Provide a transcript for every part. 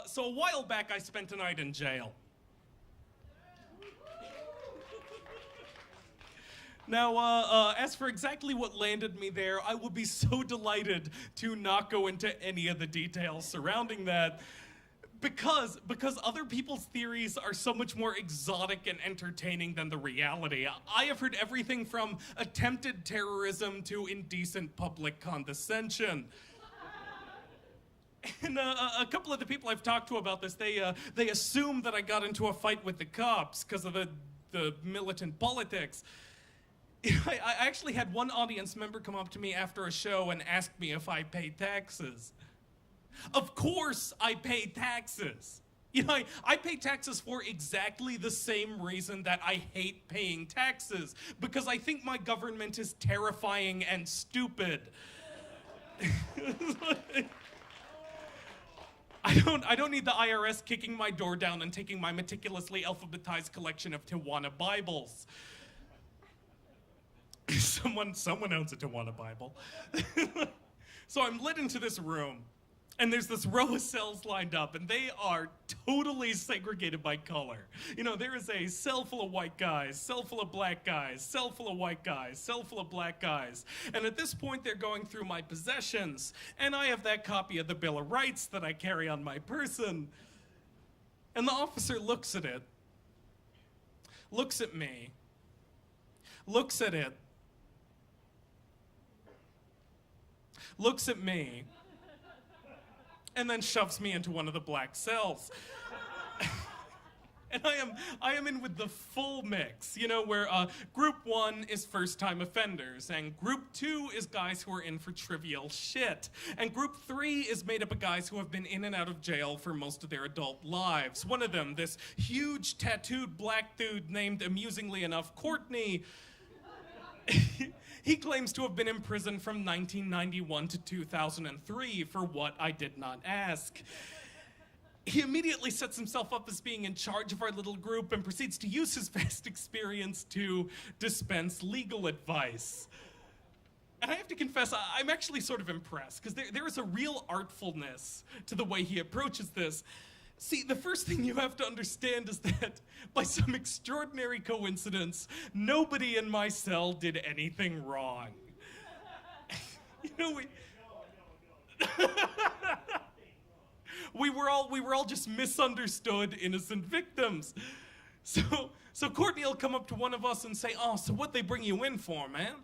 So a while back, I spent a night in jail. Now, as for exactly what landed me there, I would be so delighted to not go into any of the details surrounding that, because other people's theories are so much more exotic and entertaining than the reality. I have heard everything from attempted terrorism to indecent public condescension. And a couple of the people I've talked to about this, they assume that I got into a fight with the cops because of the militant politics. I actually had one audience member come up to me after a show and ask me if I pay taxes. Of course I pay taxes. You know, I pay taxes for exactly the same reason that I hate paying taxes, because I think my government is terrifying and stupid. I don't need the IRS kicking my door down and taking my meticulously alphabetized collection of Tijuana Bibles. Someone owns a Tijuana Bible. So I'm led into this room, and there's this row of cells lined up, and they are totally segregated by color. You know, there is a cell full of white guys, cell full of black guys, cell full of white guys, cell full of black guys. And at this point, they're going through my possessions, and I have that copy of the Bill of Rights that I carry on my person. And the officer looks at it, looks at me, looks at it, looks at me, and then shoves me into one of the black cells. And I am in with the full mix, you know, where group 1 is first-time offenders, and group 2 is guys who are in for trivial shit, and group 3 is made up of guys who have been in and out of jail for most of their adult lives. One of them, this huge tattooed black dude named, amusingly enough, Courtney, he claims to have been in prison from 1991 to 2003 for what I did not ask. He immediately sets himself up as being in charge of our little group and proceeds to use his vast experience to dispense legal advice. And I have to confess, I'm actually sort of impressed, because there is a real artfulness to the way he approaches this. See, the first thing you have to understand is that, by some extraordinary coincidence, nobody in my cell did anything wrong. You know, we were all just misunderstood innocent victims. So Courtney will come up to one of us and say, "Oh, so what'd they bring you in for, man?"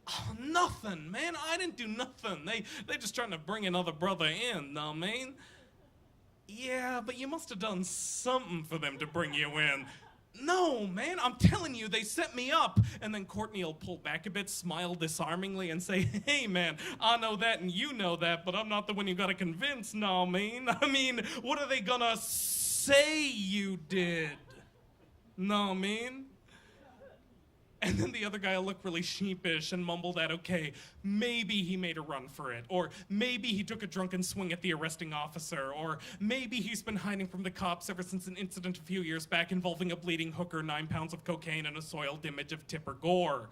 "Oh, nothing, man. I didn't do nothing. They just trying to bring another brother in, know what I mean?" "Yeah, but you must have done something for them to bring you in." "No, man, I'm telling you, they set me up." And then Courtney will pull back a bit, smile disarmingly, and say, "Hey, man, I know that and you know that, but I'm not the one you gotta convince, know what I mean? What are they gonna say you did? Know what I mean?" And then the other guy will look really sheepish and mumble that, okay, maybe he made a run for it, or maybe he took a drunken swing at the arresting officer, or maybe he's been hiding from the cops ever since an incident a few years back involving a bleeding hooker, 9 pounds of cocaine, and a soiled image of Tipper Gore.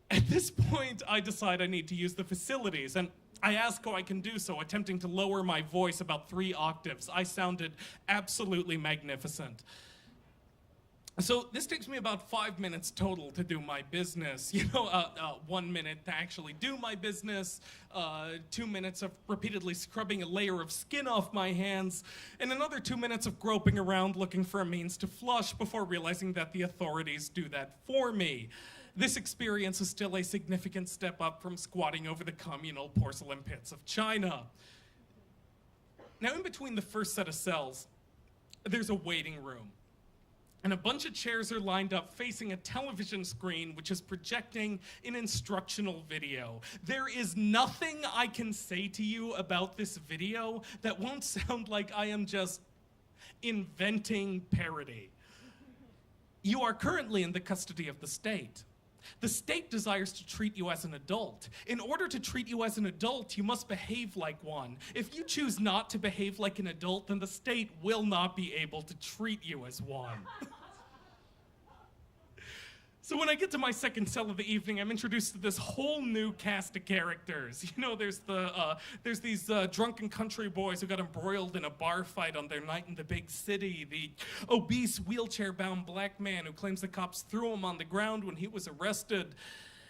At this point, I decide I need to use the facilities, and I ask how I can do so, attempting to lower my voice about 3 octaves. I sounded absolutely magnificent. So this takes me about 5 minutes total to do my business. You know, 1 minute to actually do my business, 2 minutes of repeatedly scrubbing a layer of skin off my hands, and another 2 minutes of groping around looking for a means to flush before realizing that the authorities do that for me. This experience is still a significant step up from squatting over the communal porcelain pits of China. Now, in between the first set of cells, there's a waiting room. And a bunch of chairs are lined up facing a television screen which is projecting an instructional video. There is nothing I can say to you about this video that won't sound like I am just inventing parody. You are currently in the custody of the state. The state desires to treat you as an adult. In order to treat you as an adult, you must behave like one. If you choose not to behave like an adult, then the state will not be able to treat you as one. So when I get to my second cell of the evening, I'm introduced to this whole new cast of characters. You know, there's these drunken country boys who got embroiled in a bar fight on their night in the big city. The obese, wheelchair-bound black man who claims the cops threw him on the ground when he was arrested.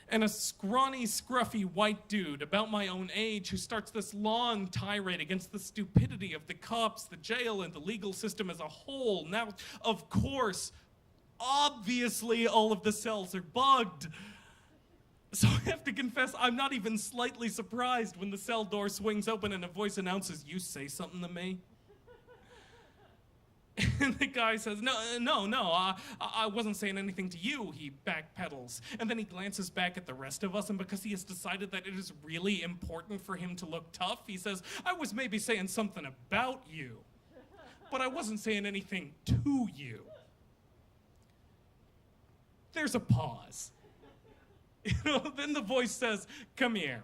And a scrawny, scruffy white dude about my own age who starts this long tirade against the stupidity of the cops, the jail, and the legal system as a whole. Now, of course, obviously, all of the cells are bugged. So I have to confess, I'm not even slightly surprised when the cell door swings open and a voice announces, "You say something to me?" And the guy says, no, I wasn't saying anything to you. He backpedals. And then he glances back at the rest of us, and because he has decided that it is really important for him to look tough, he says, "I was maybe saying something about you, but I wasn't saying anything to you." There's a pause. Then the voice says, "Come here."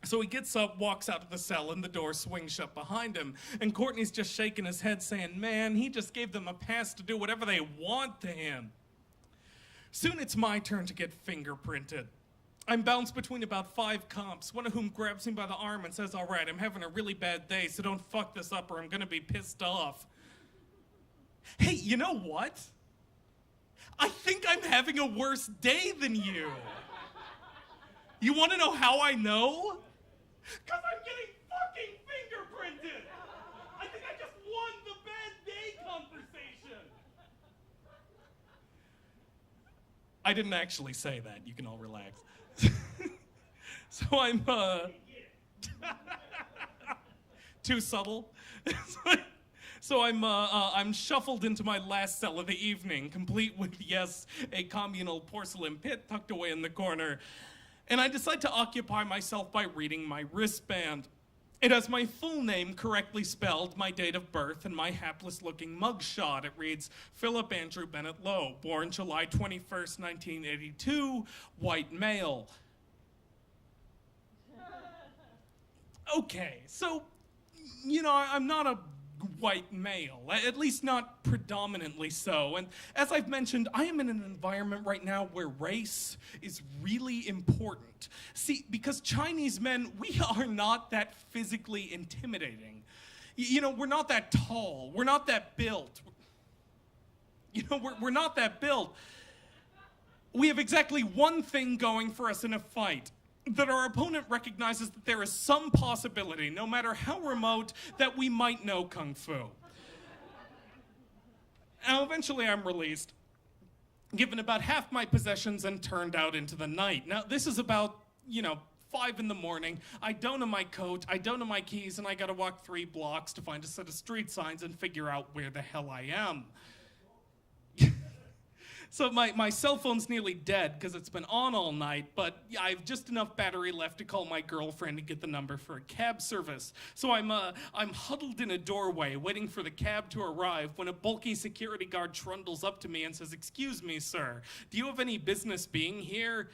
So he gets up, walks out of the cell, and the door swings shut behind him. And Courtney's just shaking his head saying, man, he just gave them a pass to do whatever they want to him. Soon it's my turn to get fingerprinted. I'm bounced between about 5 cops, one of whom grabs me by the arm and says, "All right, I'm having a really bad day, so don't fuck this up or I'm gonna be pissed off." Hey, you know what? I think I'm having a worse day than you. You want to know how I know? Because I'm getting fucking fingerprinted. I think I just won the bad day conversation. I didn't actually say that. You can all relax. So I'm, too subtle. So I'm shuffled into my last cell of the evening, complete with, yes, a communal porcelain pit tucked away in the corner. And I decide to occupy myself by reading my wristband. It has my full name correctly spelled, my date of birth, and my hapless-looking mugshot. It reads, Phillip Andrew Bennett Lowe, born July 21st, 1982, white male. Okay, so, you know, I'm not a white male, at least not predominantly so. And as I've mentioned, I am in an environment right now where race is really important. See, because Chinese men, we are not that physically intimidating. You know, we're not that tall. We're not that built. You know, we're not that built. We have exactly one thing going for us in a fight: that our opponent recognizes that there is some possibility, no matter how remote, that we might know Kung Fu. Now, eventually I'm released, given about half my possessions, and turned out into the night. Now, this is about, 5 in the morning. I don't know my coat, I don't know my keys, and I gotta walk 3 blocks to find a set of street signs and figure out where the hell I am. So my cell phone's nearly dead because it's been on all night, but I have just enough battery left to call my girlfriend and get the number for a cab service. So I'm huddled in a doorway waiting for the cab to arrive when a bulky security guard trundles up to me and says, "Excuse me, sir, do you have any business being here?"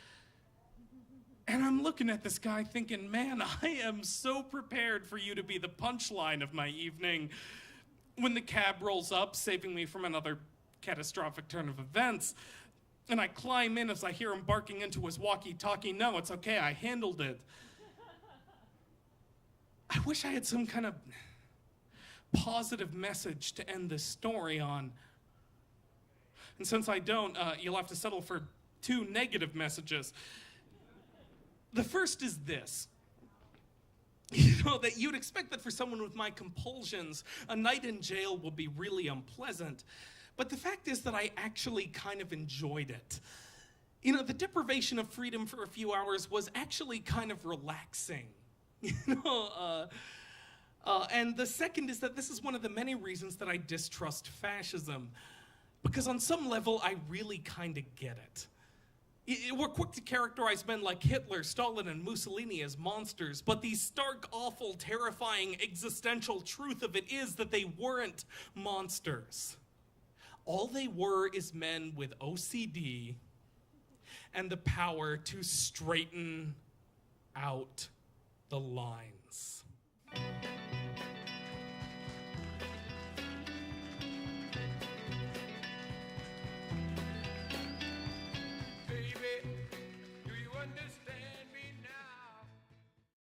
And I'm looking at this guy thinking, man, I am so prepared for you to be the punchline of my evening. When the cab rolls up, saving me from another catastrophic turn of events, and I climb in as I hear him barking into his walkie-talkie, "No, it's okay, I handled it." I wish I had some kind of positive message to end this story on. And since I don't, you'll have to settle for 2 negative messages. The first is this. That you'd expect that for someone with my compulsions, a night in jail would be really unpleasant. But the fact is that I actually kind of enjoyed it. The deprivation of freedom for a few hours was actually kind of relaxing. And the second is that this is one of the many reasons that I distrust fascism. Because on some level, I really kind of get it. We're quick to characterize men like Hitler, Stalin, and Mussolini as monsters, but the stark, awful, terrifying, existential truth of it is that they weren't monsters. All they were is men with OCD and the power to straighten out the lines.